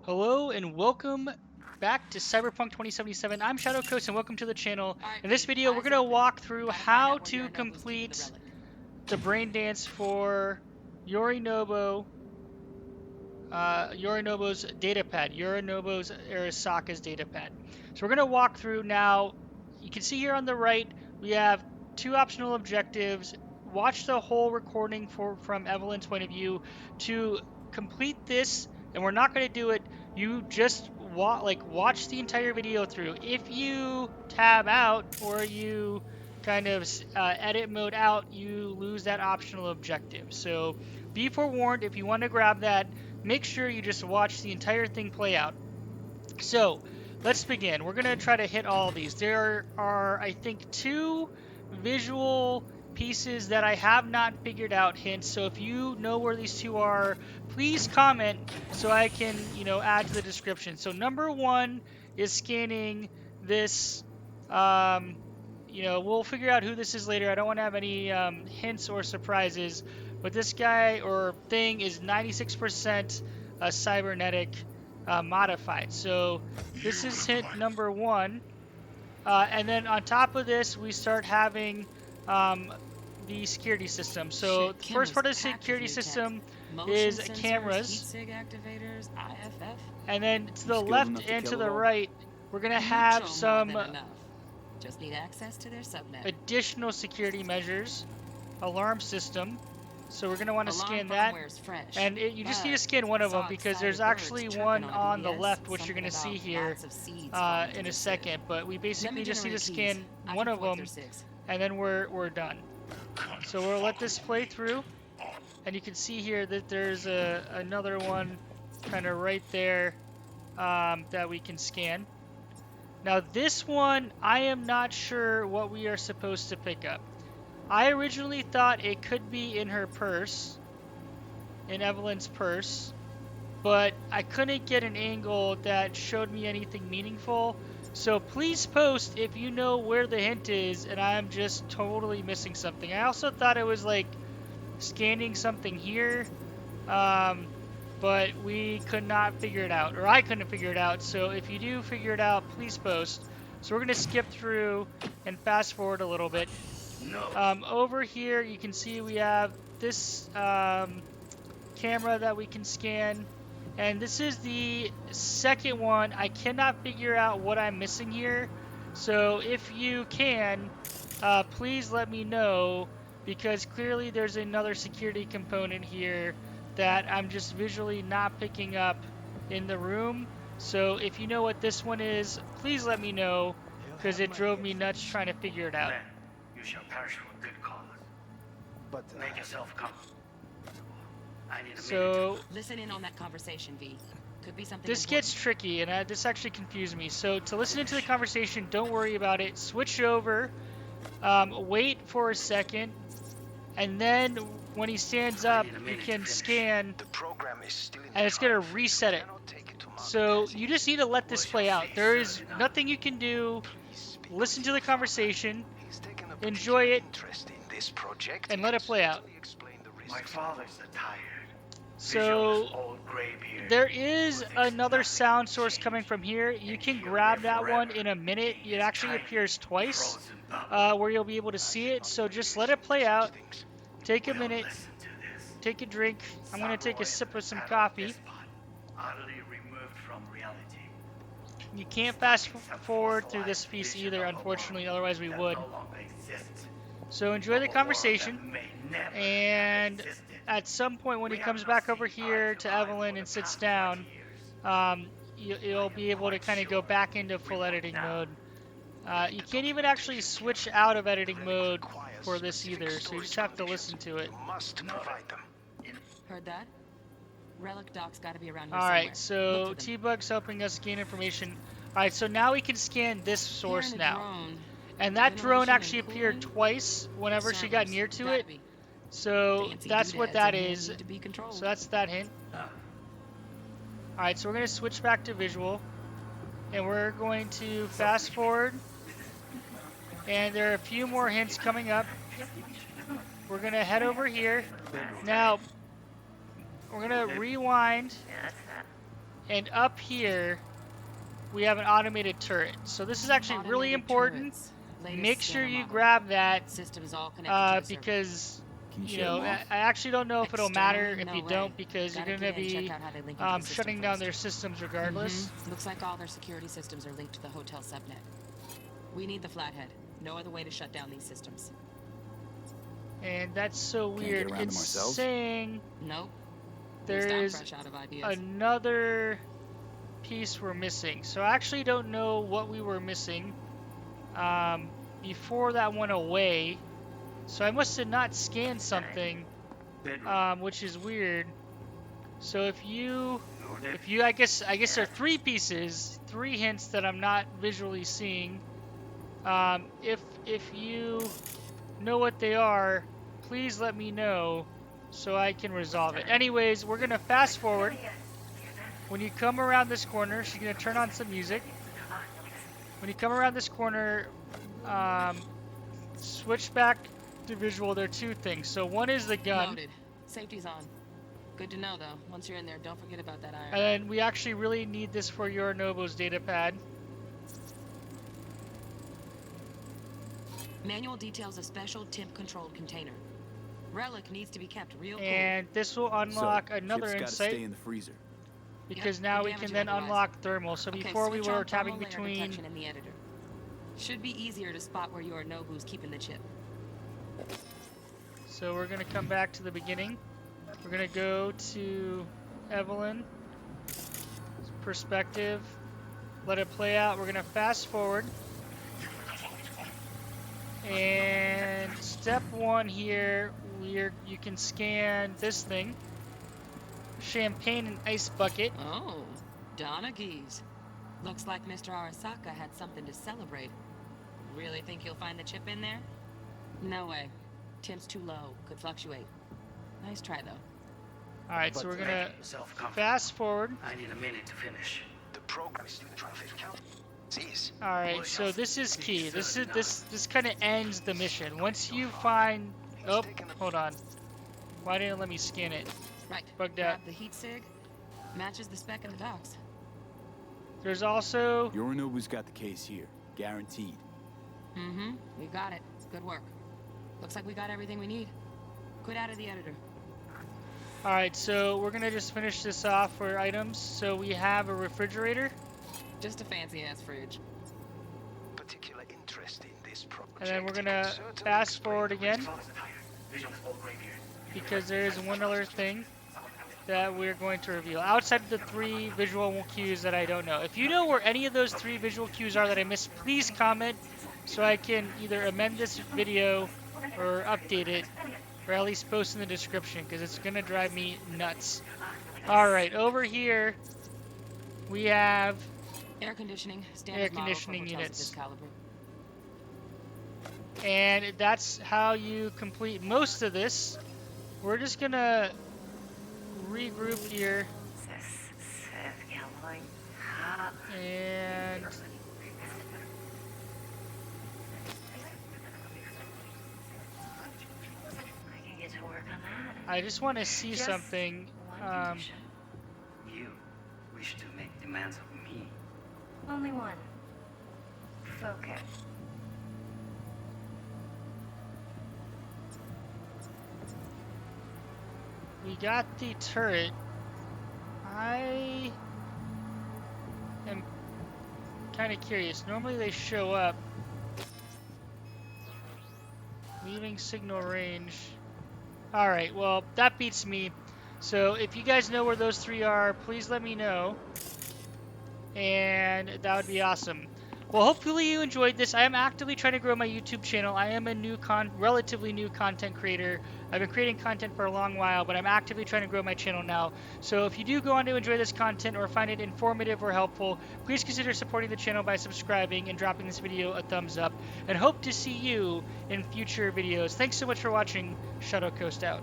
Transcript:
Hello and welcome back to Cyberpunk 2077. I'm Shadow Coast and welcome to the channel. Alright, In this V, video, we're eyes going to open. walk through Gotta find how out where to Yorinobu's keeping the complete relic. the brain dance for Yorinobu, Yorinobu's datapad, Yorinobu's Arasaka's datapad. So we're going to walk through now. You can see here on the right, we have two optional objectives. Watch the whole recording from Evelyn's point of view to complete this, and we're not going to do it. You just watch the entire video through. If you tab out or you kind of edit mode out, you lose that optional objective. So be forewarned, if you want to grab that, make sure you just watch the entire thing play out. So let's begin. We're going to try to hit all of these. There are, I think, two visual pieces that I have not figured out hints. So if you know where these two are, please comment so I can, add to the description. So number one is scanning this. We'll figure out who this is later. I don't want to have any hints or surprises. But this guy or thing is 96% cybernetic modified. So this is hint number one. And then on top of this, we start having the security system. So the first part of the security system is Motion sensors, cameras. heat sig activators, IFF. And then to the skilled left enough to and kill to it the all? right, we're going to Mucho have more some than enough. Just need access to their subnet. additional security measures. Alarm system. So we're going to want to Alarm scan that. firmware's fresh. And you just need to scan one of them because there's actually one on the left, which you're going to see here in a second. But we basically just need to scan one of them, and then we're done. So we'll let this play through. And you can see here that there's another one kind of right there that we can scan. Now this one, I am not sure what we are supposed to pick up. I originally thought it could be in her purse, in Evelyn's purse, but I couldn't get an angle that showed me anything meaningful. So please post if you know where the hint is and I'm just totally missing something. I also thought it was like scanning something here, but we could not figure it out, or I couldn't figure it out. So if you do figure it out, please post. So we're going to skip through and fast forward a little bit. Over here, you can see we have this camera that we can scan. And this is the second one. I cannot figure out what I'm missing here. So if you can, please let me know, because clearly there's another security component here that I'm just visually not picking up in the room. So if you know what this one is, please let me know, because it drove me nuts trying to figure it out. You shall perish for a good cause. But Make yourself come. I need a So Listen in on that conversation, V. Could be something this important. gets tricky, and this actually confused me. So to listen into the conversation, don't worry about it. Switch over, wait for a second, and then when he stands up, you can scan, the program is still in and it's going to reset it. So you just need to let this play out. There is nothing you can do. Listen to the conversation, enjoy it, and let it play out. My father's a tired. So Old graybeard. there is another sound source coming from here. You can grab that one in a minute. It actually appears twice where you'll be able to see it. So just let it play out. Take a minute. Take a drink. I'm going to take a sip of some coffee. Utterly removed from reality. You can't fast forward through this piece either, unfortunately, otherwise we would. No longer exists. So enjoy the conversation, and at some point when he comes back over here to Evelyn and sits down, you'll be able to kind of go back into full editing mode. You can't even actually switch out of editing mode for this either, so you just have to listen to it. Heard that? Relic doc's gotta be around here Alright, somewhere. so Look for them. T-Bug's helping us gain information. Alright, so now we can scan this source Here in a now. drone. And that drone Ventilation actually and appeared cooling. twice whenever she got Servers. near to Gotta it. be. So Fancy that's what doodads that in here is. need to be controlled. So that's that hint. Alright, so we're going to switch back to visual. And we're going to fast forward. And there are a few more hints coming up. We're going to head over here. Now, we're going to rewind And up here, we have an automated turret. So this is actually really important. Make sure you grab that Systems all connected to the because, Can you you shut know, them off? I actually don't know if it'll matter if No you way. don't because Gotta you're going to get in, be check out how they link into the system shutting down first. their systems regardless. Looks like all their security systems are linked to the hotel subnet. We need the flathead. No other way to shut down these systems. And that's so Can't get weird. around them It's ourselves? saying Nope. there At least I'm is fresh out of ideas. another piece we're missing. So I actually don't know what we were missing before that went away. So I must have not scanned something, Bedroom. which is weird. So if you, Nordic. I guess there are 3 pieces, 3 hints that I'm not visually seeing. If you know what they are, please let me know so I can resolve it. Anyways, we're gonna fast forward. When you come around this corner, she's gonna turn on some music. When you come around this corner, switch back to visual. There are 2 things. So one is the gun, Loaded. Safety's on. Good to know, though. Once you're in there, don't forget about that iron. and then we actually really need this for Yorinobu's datapad. Manual details a special temp-controlled container. Relic needs to be kept real cool. And this will unlock So, another chip's gotta insight stay in the freezer. because Yep, now the we can damage then otherwise. unlock thermal. So Okay, before we switch were on tapping thermal layer between. detection in the editor. Should be easier to spot where Yorinobu's keeping the chip. So we're gonna come back to the beginning. We're gonna go to Evelyn perspective. Let it play out. We're gonna fast forward. And step 1 here, you can scan this thing. Champagne and ice bucket. Oh, Donna Geese. Looks like Mr. Arasaka had something to celebrate. Really think you'll find the chip in there? No way. Temp's too low. Could fluctuate. Nice try, though. Alright, so we're gonna Self-confidence. fast forward. I need a minute to finish. The program is still trying to count. Cease. Alright, so this is key. This kind of ends the mission. Once you find... Oh, hold on. Why didn't it let me scan it? Right. Bugged Grab out. the heat sig. Matches the spec in the docs. There's also... Yorinobu's got the case here. Guaranteed. Mm-hmm. We got it. Good work. Looks like we got everything we need. Quit out of the editor. Alright, so we're gonna just finish this off for items. So we have a refrigerator. Just a fancy-ass fridge. Particular interest in this project. And then we're gonna Certainly fast explain forward the again Father's a tiger. Vision's old graveyard. because there is one other thing that we're going to reveal outside of the 3 visual cues that I don't know. If you know where any of those 3 visual cues are that I missed, please comment so I can either amend this video or update it, or at least post in the description because it's gonna drive me nuts. Alright, over here we have Air conditioning. Standard air model for conditioning hotels of units. this caliber. And that's how you complete most of this. We're just gonna regroup here and I just want to see something. You wish to make demands of me. Only one. Focus. We got the turret. I am kind of curious. Normally they show up. Leaving signal range. Alright, well, that beats me. So if you guys know where those 3 are, please let me know. And that would be awesome. Well, hopefully you enjoyed this. I am actively trying to grow my YouTube channel. I am a relatively new content creator. I've been creating content for a long while, but I'm actively trying to grow my channel now. So if you do go on to enjoy this content or find it informative or helpful, please consider supporting the channel by subscribing and dropping this video a thumbs up. And hope to see you in future videos. Thanks so much for watching. Shadow Coast out.